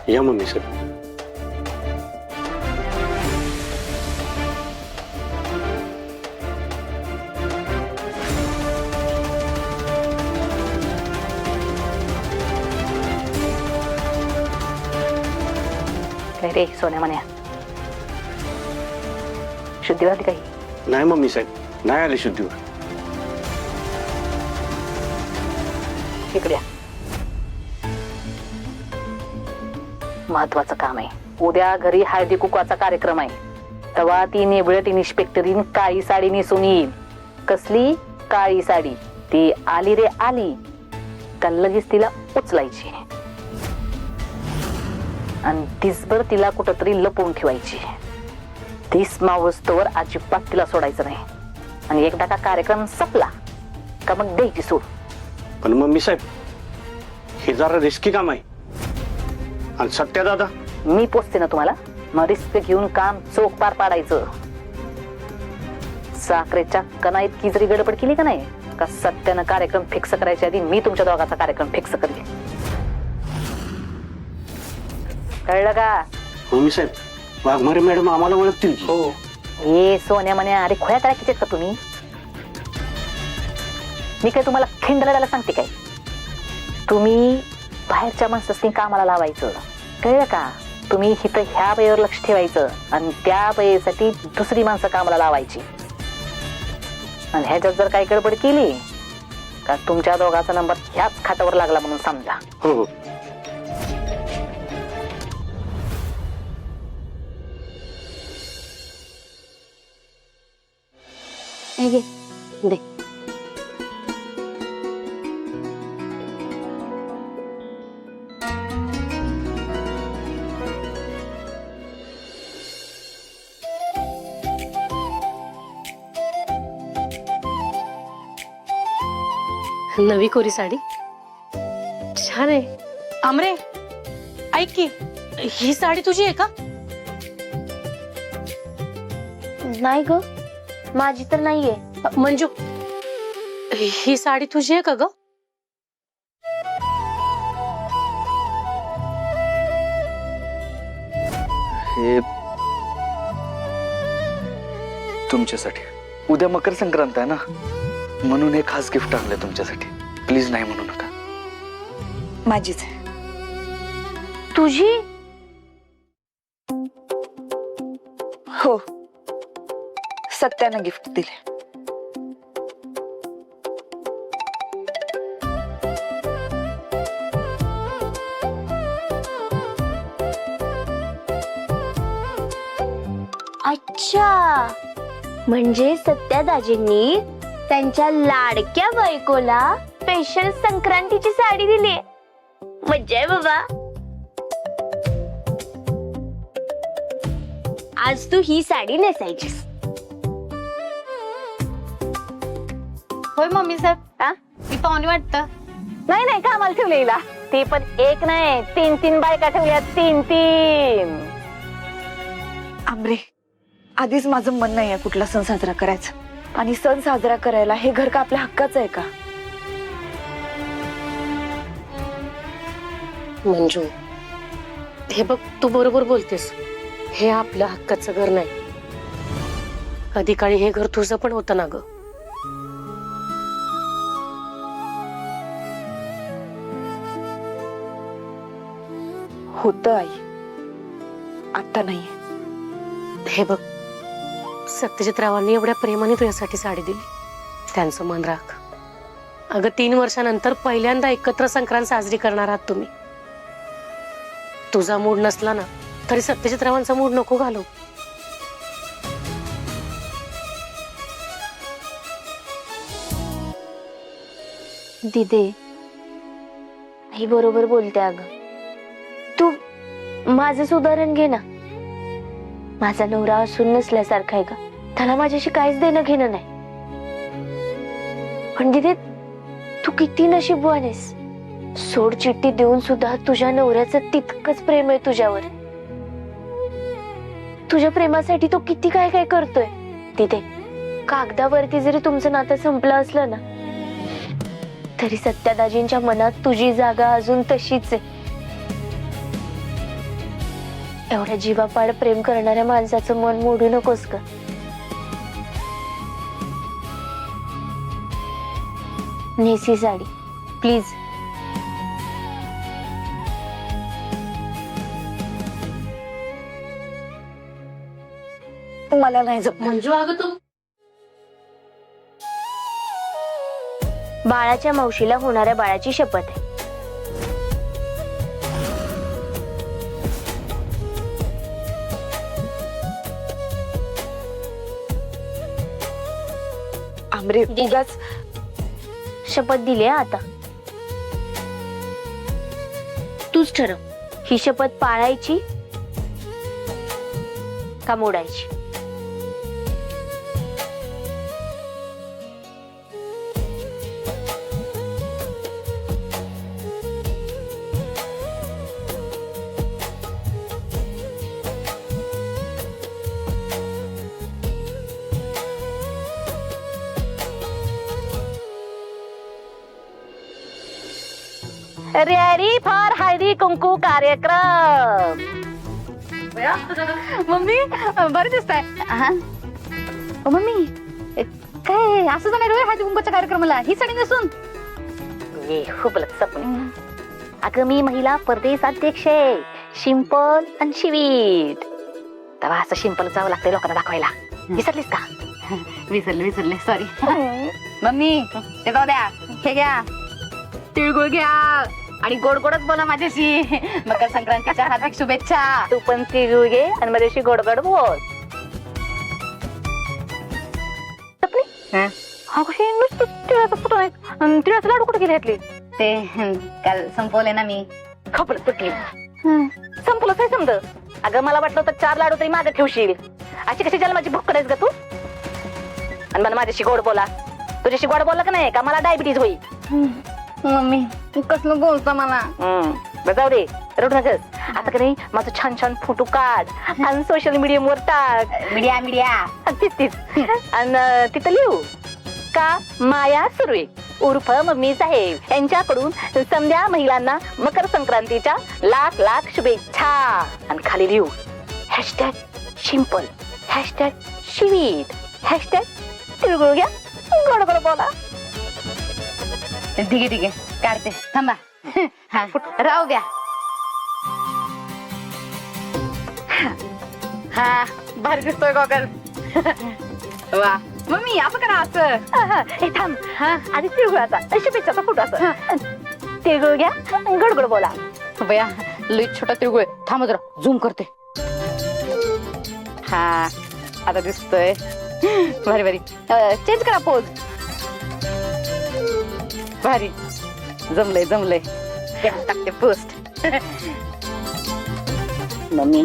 या मम्मी साहेब. काय रे सोन्या म्हण्या, शुद्धीवर आली काही? नाही मम्मी साहेब, नाही आले शुद्धीवर. इकडे या. महत्वाचं काम आहे. उद्या घरी हळदी कुकवाचा कार्यक्रम आहे. तेव्हा ती नेबळट इन्स्पेक्टरीन काळी साडी नेसून येईल. कसली काळी साडी? ती आली रे आली का लगेच तिला उचलायची आणि दिसभर तिला कुठंतरी लपवून ठेवायची. तीस मावस्तवर अजिबात तिला सोडायचं नाही. आणि एकदा का कार्यक्रम संपला का मग द्यायची सोड. पण मम्मी साहेब, हे जरा रिस्की काम आहे. आणि सत्या दादा, मी पोचते ना तुम्हाला. मग रिस्क घेऊन काम चोख पार पाडायचं. साखरेच्या कणा इतकी जरी गडबड केली का नाही का सत्यानं कार्यक्रम फिक्स करायच्या आधी मी तुमच्या दोघांचा कार्यक्रम फिक्स करेन. कळलं का? मम्मी साहेब, वाघमारे मॅडम आम्हाला ओळखतील की? हो. हे सोन्या म्हण्या, अरे खोया करायचे का तुम्ही? मी काय तुम्हाला खिंडला द्यायला सांगते काय? तुम्ही बाहेरच्या माणसांनी कामाला लावायचं. कळलं का? तुम्ही इथं ह्या बाईवर लक्ष ठेवायचं आणि त्या बाईसाठी दुसरी माणसं कामाला लावायची. आणि ह्याच्यात जर काही गडबड केली का तुमच्या दोघांचा नंबर ह्याच खात्यावर लागला म्हणून समजा. हो हो. दे. नवी कोरी साडी छान आहे. आमरे ऐक की, ही साडी तुझी आहे का? नाही ग, माझी तर नाहीये. मंजू, ही साडी तुझी आहे का ग? हे तुमच्यासाठी. उद्या मकर संक्रांत आहे ना, म्हणून हे खास गिफ्ट आणलंय तुमच्यासाठी. प्लीज नाही म्हणू नका. माझीच आहे. तुझी? हो, सत्यानं गिफ्ट दिले. अच्छा, म्हणजे सत्यादाजींनी त्यांच्या लाडक्या बायकोला स्पेशल संक्रांतीची साडी दिली. मज्जा आहे बाबा. आज तू ही साडी नेसायचीस. होय मम्मी साहेब. हा? मी पाहुणी वाटतं. नाही नाही, कामाला ठेवले हिला. ती पण एक नाही, तीन तीन बायका ठेवल्या. तीन तीन. आमरे, आधीच माझं मन नाही आहे कुठला सण साजरा करायचा. आणि सण साजरा करायला हे घर का आपल्या हक्काचं आहे का? मंजू, हे बघ, तू बरोबर बोलतेस. हे आपलं हक्काचं घर नाही. कधी काळी हे घर तुझं पण होतं ना ग. होतं आई, आता नाहीये. हे बघ, सत्यजितरावांनी एवढ्या प्रेमाने तुझ्यासाठी साडी दिली. त्यांचं मन राख. अगं, 3 वर्षानंतर पहिल्यांदा एकत्र संक्रांत साजरी करणार आहात तुम्ही. तुझा मूड नसला ना तरी सत्यजितरावांचा मूड नको घालू. दिदे, आई बरोबर बोलते. अगं, तू माझंच उदाहरण घे ना. माझा नवरा असून नसल्यासारखा आहे का? त्याला माझ्याशी काहीच देणं घेणं नाही. पण दिदे, तू किती नशीबवान आहेस. सोड चिठ्ठी देऊन सुद्धा तुझ्या नवऱ्याचं तितकंच प्रेम आहे तुझ्यावर. तुझ्या प्रेमासाठी तो किती काय काय करतोय. तिथे कागदावरती जरी तुमचं नातं संपलं असलं ना तरी सत्यादाजींच्या मनात तुझी जागा अजून तशीच आहे. एवढ्या जीवापाड प्रेम करणाऱ्या माणसाचं मन मोडू नकोस ग. नेसी साडी प्लीज. मला नाही जमणार. मंजू अगं तू बाळाच्या मावशीला होणाऱ्या बाळाची शपथ आहे. आमरे उगाच शपथ दिली आहे आता. तूच ठरव, ही शपथ पाळायची का मोडायची. रेडी फॉर हळदी कुंकू कार्यक्रम. मम्मी बरं दिसताय. मम्मी काय असं जाणार होय हळदी कुंकूच्या कार्यक्रमाला ही साडी नेसून. ये खूप सपने. अगं मी महिला परदेश अध्यक्ष आहे. शिंपल आणि शिवीट. तेव्हा असं शिंपल जावं लागतंय लोकांना दाखवायला. विसरलीस का. विसरले सॉरी. मम्मी ते जाऊ द्या. हे घ्या तिळगुळ घ्या आणि गोड गोडच बोला माझ्याशी. मकर संक्रांतीच्या हार्दिक शुभेच्छा. तू पण तिळगुळ घे आणि माझ्याशी गोड गोड बोल. अगं हे नुसतं तिळाचं फुटून आहेत आणि तिळाचं लाडू कुठे गेले घातले. ते काल संपवले ना मी. खपलं तुटली. संपलं काय समज. अगं मला वाटलं होतं 4 लाडू तरी मागे ठेवशील. अशी कशी जन्माची भूक करायच ग तू. आणि मला माझ्याशी गोड बोला. तुझ्याशी गोड बोलला का नाही का मला डायबिटीज होईल. मम्मी तू कसलं बोलता मला. बरं जाऊ दे रडू नकस. आता का नाही माझं छान छान फोटो काढ आणि सोशल मीडियावर टाक. मीडिया तीच आणि तिथं लिहू का माया सुर्वे उर्फ मम्मी साहेब यांच्याकडून समध्या महिलांना मकर संक्रांतीच्या लाख लाख शुभेच्छा. आणि खाली लिहू हॅशटॅग शिंपल, हॅशटॅग शिवीट, हॅशटॅग तिळगुळ घ्या गोड गोड बोला. ठीक आहे काढते थांबा. राहू द्या. हा भारी दिसतोय गॉगल. वा मम्मी असं करा असं. हे थांब आधी तिळगुळाचा शुभेच्छाचा फोटो असं. तिळगुळ घ्या गोड गोड बोला. बया लई छोटा तिळगुळ. थांब जरा झूम करते. हा आता दिसतोय भारी भारी. चेंज करा पोज. भारी जमलंय. टाकते पोस्ट. मम्मी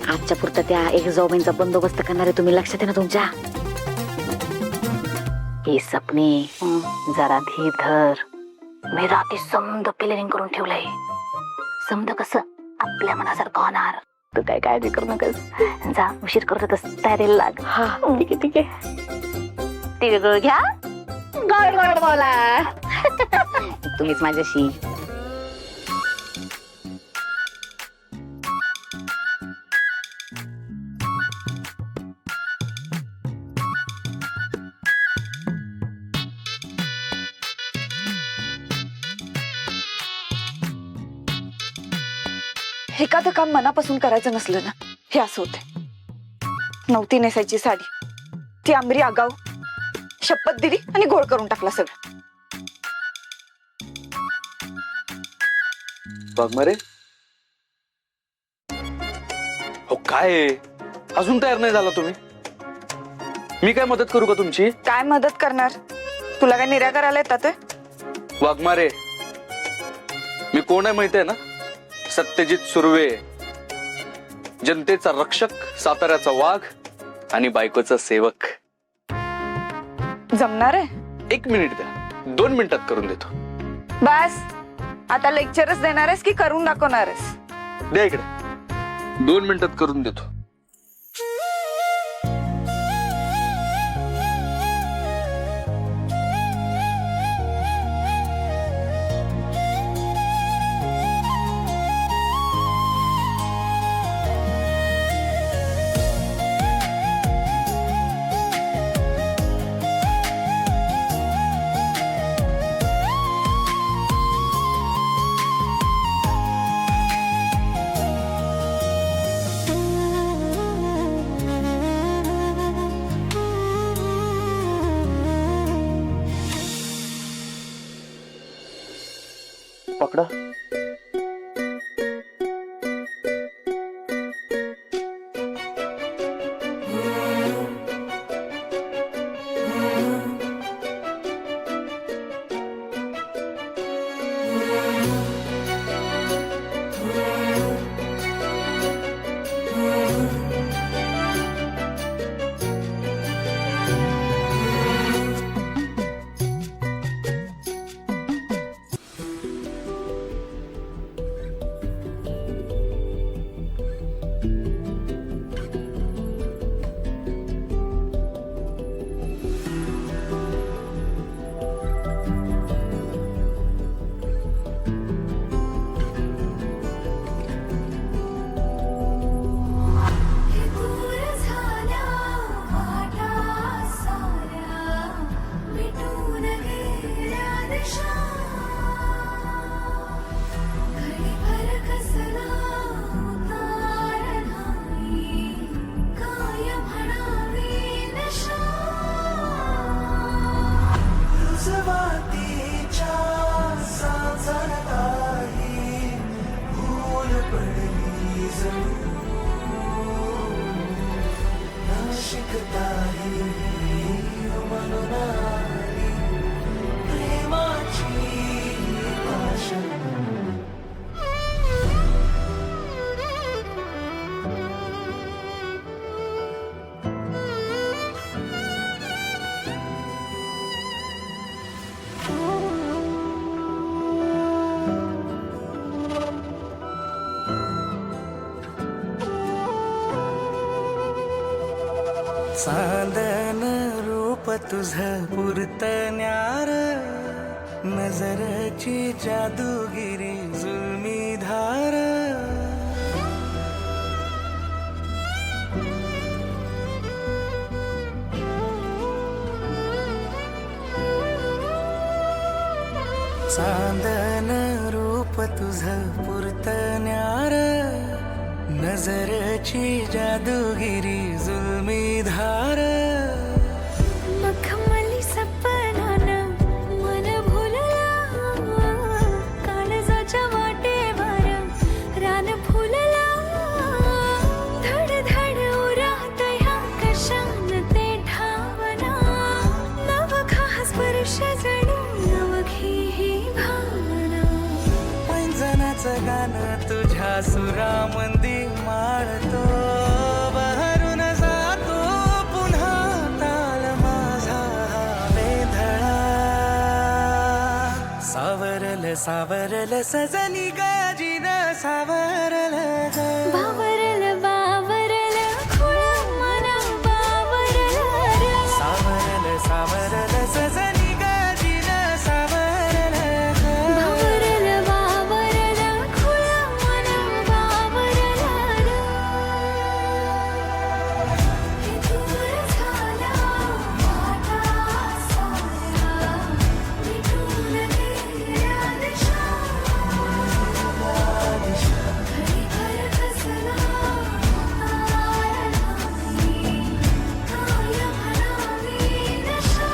आजच्या पुरता त्या एक जॉबींचा बंदोबस्त करणारे तुम्ही लक्षात आहे ना तुमच्या. हे सपने जरा धीर धर. मी रात्री समद प्लॅनिंग करून ठेवलंय. समद कसं आपल्या मनासारखं होणार. तू काय काळजी करू नकस. जा उशीर करू नकस. तयारीला लाग. हा ठीक आहे. तिळगुळ घ्या गोड गोड बोला. तुम्हीच माझ्याशी. एखादं काम मनापासून करायचं नसलं ना हे असं होते. नव्हती नेसायची साडी ती आंबरी आगाऊ शपथ दिली आणि गोळ करून टाकला सगळं. वाघमारे हो काय अजून तयार नाही झाला तुम्ही. मी काय मदत करू का तुमची. काय मदत करणार. तुला काय निर्या करायला येतात. वाघमारे मी कोण आहे माहिती आहे ना. सत्यजित सुर्वे, जनतेचा रक्षक, साताऱ्याचा वाघ आणि बायकोचा सेवक. जमणार आहे. 1 मिनिट द्या. 2 मिनिटात करून देतो. बस आता लेक्चरच देणार आहेस की करून दाखवणारस. द्या इकडे. 2 मिनिटात करून देतो. चांदन रूप तुझ पुरतन्यार नजरची जादूगिरी जुलमी धार चांदन रूप तुझ पुरतन्यार नजरची जादूगिरी जुलमी धार मखमली सपनानं मन भुलला काळजाच्या वाटेवर रान फुलला धड धड उरात ह्या कशान ते ठावना नवखा स्पर्श जणू नवखी ही भावना पैंजनाचं गाणं तुझ्या सुरामंदी माळतो बहरून जातो पुन्हा ताल माझा वेधळा सावरल सावरल सजनी गाजीन सावरल ग बावरल बावरल खुळ मना बावरल सावरल सावरल सजनी गाजीन सावरल ग बावरल बावरल खुळ मना बावरल हे दूर झाला माझा सारा मिटून गेल्या दिशा घरी घर कसला आला नाही काय म्हणावी नशा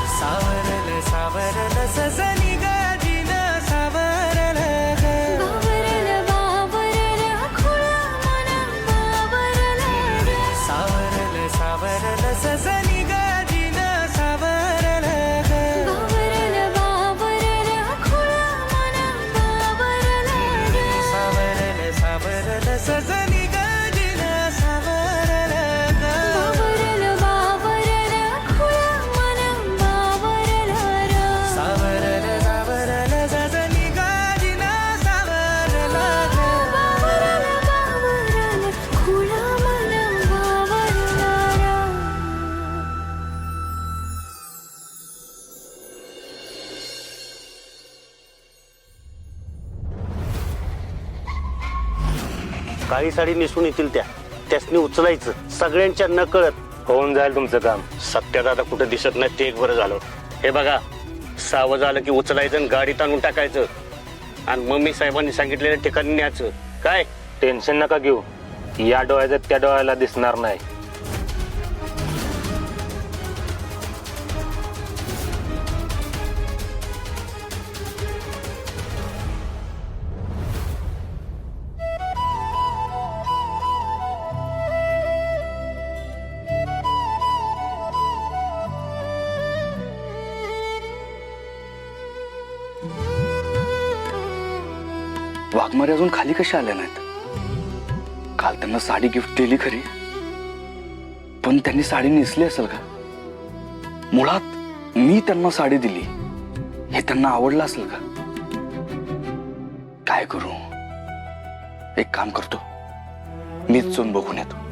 सावरल सावरल सजनी गाजीन सावरल ग बावरल बावरल खुळ मना बावरल सावरल सावरल सजनी गाजीन सावरल ग बावरल बावरल खुळ मना बावरल सावरल सावरल सजनी गाजीन सावरल ग बावरल बावरल खुळ मना बावरल सावरल सावरल सजनी गाजीन सावरल ग बावरल बावरल खुळ मना बावरल काळी साडी नेसून येतील त्यासनी उचलायचं सगळ्यांच्या नकळत. होऊन जाईल तुमचं काम. सत्यादादा कुठं दिसत नाही ते एक बरं झालं. हे बघा, सावं झालं की उचलायचं आणि गाडीत आणून टाकायचं आणि मम्मी साहेबांनी सांगितलेल्या ठिकाणी न्यायचं. काय टेन्शन नका घेऊ, या डोळ्याचं त्या डोळ्याला दिसणार नाही. वाघमारे अजून खाली कशा आल्या नाहीत? काल त्यांना साडी गिफ्ट दिली खरी, पण त्यांनी साडी नेसली असेल का? मुळात मी त्यांना साडी दिली हे त्यांना आवडलं असेल का? काय करू? एक काम करतो, मीच जाऊन बघून येतो.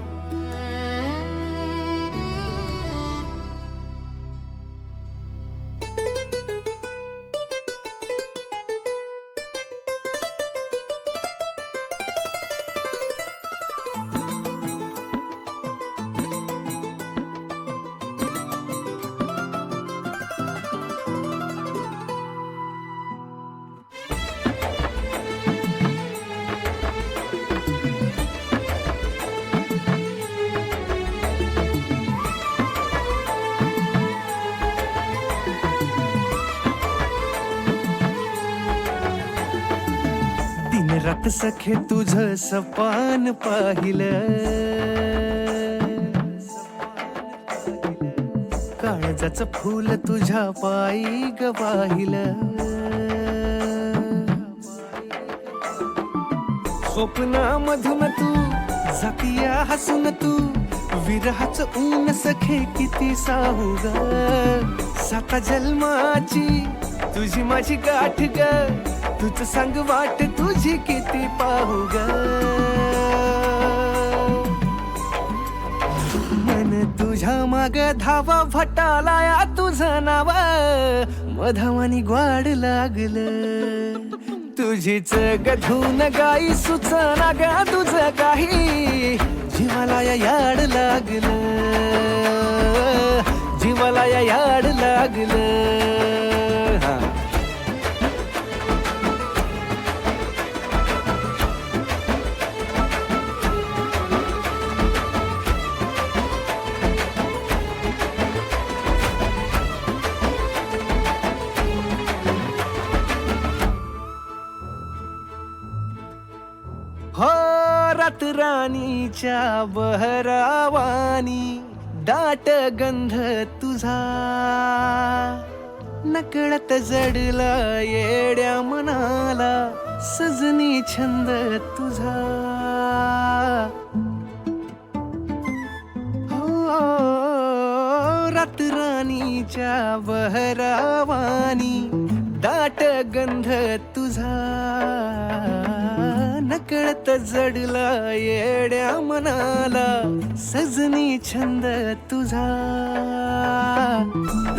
रात सखे तुझं सपान पाहिलं, काळजाचं फूल तुझ्या पायी ग वाहिलं. स्वप्नामधून तू जातीया हसून तू, विरहाचं ऊन सखे किती साहू ग. साता जन्माची तुझी माझी गाठ ग, तुझ सांग वाट तुझी किती पाहू ग. मन तुझ्या माग धावा भटालाया तुझं नाव, मधावानी ग्वाड लागलं. तुझीच गधून गाई सुचना ग तुझं काही, जीवाला या याड लागलं, जीवाला या याड लागलं. हा. हो रात राणीच्या बहरावानी, दाट गंध तुझा नकळत जडला येड्या मनाला, सजनी छंद तुझा. हो रात राणीच्या बहरावानी, दाट गंध तुझा नकळत जडला येड्या मनाला, सजनी छंद तुझा.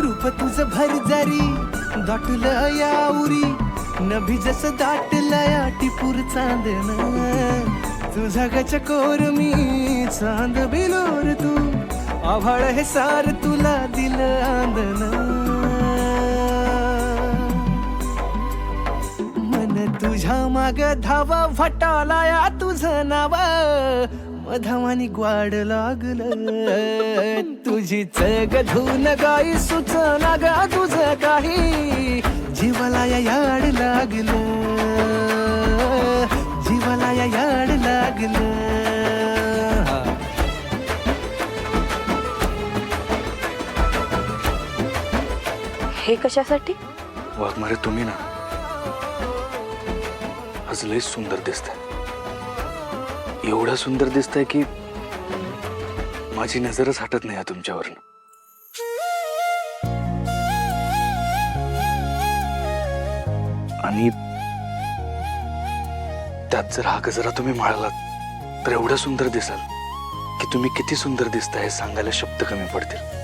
रूप तुझं भरजरी दाटलं याउरी, नभी जसं दाटलं या टिपूर चांदण. तुझा गचकोर मी चांद बिलोर तू, आभाळ हे सार तुला दिलं आंदन. तुझ्या माग धावा भटालाया तुझं नाव, मधावानी ग्वाड लागलं. तुझीच गधून गाई सुचना ग तुझं काही, जीवाला या याड लागलं, जीवाला या याड लागलं. हे कशासाठी? वाघमारे तुम्ही ना आज लय सुंदर दिसताय, एवढं सुंदर दिसताय की माझी नजरच हटत नाही तुमच्यावरनं. आणि त्यात जर हा गजरा तुम्ही माळलात तर एवढं सुंदर दिसाल की तुम्ही किती सुंदर दिसताय हे सांगायला शब्द कमी पडतील.